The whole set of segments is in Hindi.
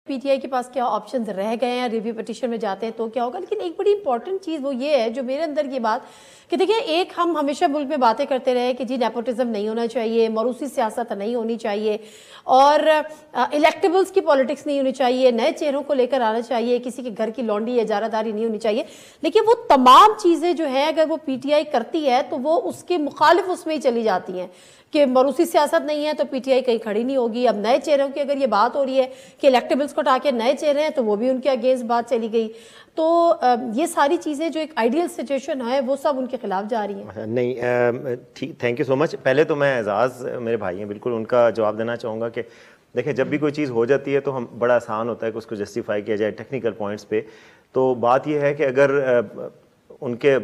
पीटीआई के पास क्या ऑप्शंस रह गए हैं, रिव्यू पिटीशन में जाते हैं तो क्या होगा। लेकिन एक बड़ी इंपॉर्टेंट चीज़ वो ये है जो मेरे अंदर ये बात कि देखिए, एक हम हमेशा मुल्क में बातें करते रहे कि जी नेपोटिज्म नहीं होना चाहिए, मरूसी सियासत नहीं होनी चाहिए और इलेक्टेबल्स की पॉलिटिक्स नहीं होनी चाहिए, नए चेहरों को लेकर आना चाहिए, किसी के घर की लौंडी या इजारादारी नहीं होनी चाहिए। लेकिन वो तमाम चीज़ें जो है अगर वो पीटीआई करती है तो वो उसके मुखालिफ उसमें ही चली जाती हैं कि मरूसी सियासत नहीं है तो पीटीआई कहीं खड़ी नहीं होगी। अब नए चेहरों की अगर ये बात हो रही है कि इलेक्टेबल्स को हटा के नए चेहरे हैं तो वो भी उनके अगेंस्ट बात चली गई। तो ये सारी चीज़ें जो एक आइडियल सिचुएशन है वो सब उनके खिलाफ जा रही हैं। नहीं, ठीक, थैंक यू सो मच। पहले तो मैं एजाज़ मेरे भाई हैं, बिल्कुल उनका जवाब देना चाहूँगा कि देखिए, जब भी कोई चीज़ हो जाती है तो हम बड़ा आसान होता है कि उसको जस्टिफाई किया जाए टेक्निकल पॉइंट्स पे। तो बात यह है कि अगर उनके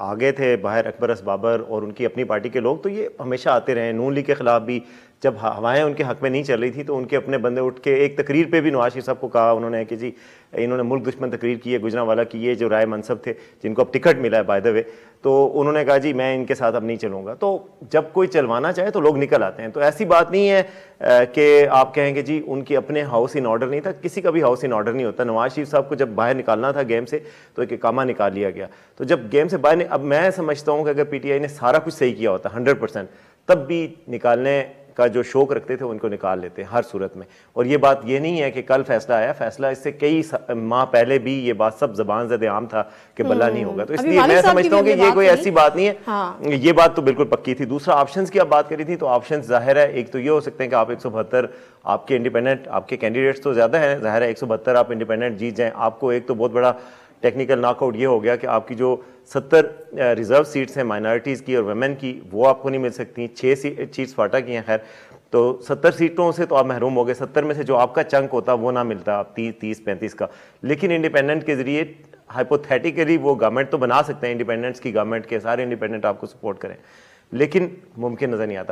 आगे थे बाहर अकबर असबाबर और उनकी अपनी पार्टी के लोग, तो ये हमेशा आते रहे। नून लीग के खिलाफ भी जब हवाएं उनके हक में नहीं चल रही थी तो उनके अपने बंदे उठ के एक तकरीर पे भी नवाज शरीफ साहब को कहा उन्होंने कि जी इन्होंने मुल्क दुश्मन तकरीर की है गुजरांवाला की, ये जो राय मनसब थे जिनको अब टिकट मिला है बाय द वे, तो उन्होंने कहा जी मैं इनके साथ अब नहीं चलूंगा। तो जब कोई चलवाना चाहे तो लोग निकल आते हैं। तो ऐसी बात नहीं है कि आप कहेंगे जी उनके अपने हाउस इन ऑर्डर नहीं था, किसी का भी हाउस इन ऑर्डर नहीं होता। नवाज शरीफ साहब को जब बाहर निकालना था गेम से तो एक इकामा निकाल लिया गया। तो जब गेम से बाहर अब मैं समझता हूँ कि अगर पीटीआई ने सारा कुछ सही किया होता 100%, तब भी निकालने का जो शौक रखते थे उनको निकाल लेते हर सूरत में। और ये बात ये नहीं है कि कल फैसला आया, फैसला इससे कई माह पहले भी ये बात सब जबान ज़द आम था कि बल्ला नहीं होगा। तो इसलिए मैं समझता हूँ कि ये कोई ऐसी बात नहीं है। हाँ। ये बात तो बिल्कुल पक्की थी। दूसरा, ऑप्शंस की आप बात करी थी, तो ऑप्शंस जाहिर है एक तो ये हो सकते हैं कि आप 172 आपके इंडिपेंडेंट, आपके कैंडिडेट्स तो ज़्यादा है, जाहिर है 172 आप इंडिपेंडेंट जीत जाएँ। आपको एक तो बहुत बड़ा टेक्निकल नॉकआउट ये हो गया कि आपकी जो 70 रिजर्व सीट्स हैं माइनॉरिटीज़ की और वुमेन की, वो आपको नहीं मिल सकती। 6 सीट्स फाटा की हैं खैर, तो 70 सीटों से तो आप महरूम हो गए। 70 में से जो आपका चंक होता वो ना मिलता आप 30-35 का। लेकिन इंडिपेंडेंट के जरिए हाइपोथेटिकली वो गवर्नमेंट तो बना सकते हैं, इंडिपेंडेंट्स की गवर्नमेंट के सारे इंडिपेंडेंट आपको सपोर्ट करें, लेकिन मुमकिन नज़र नहीं आता।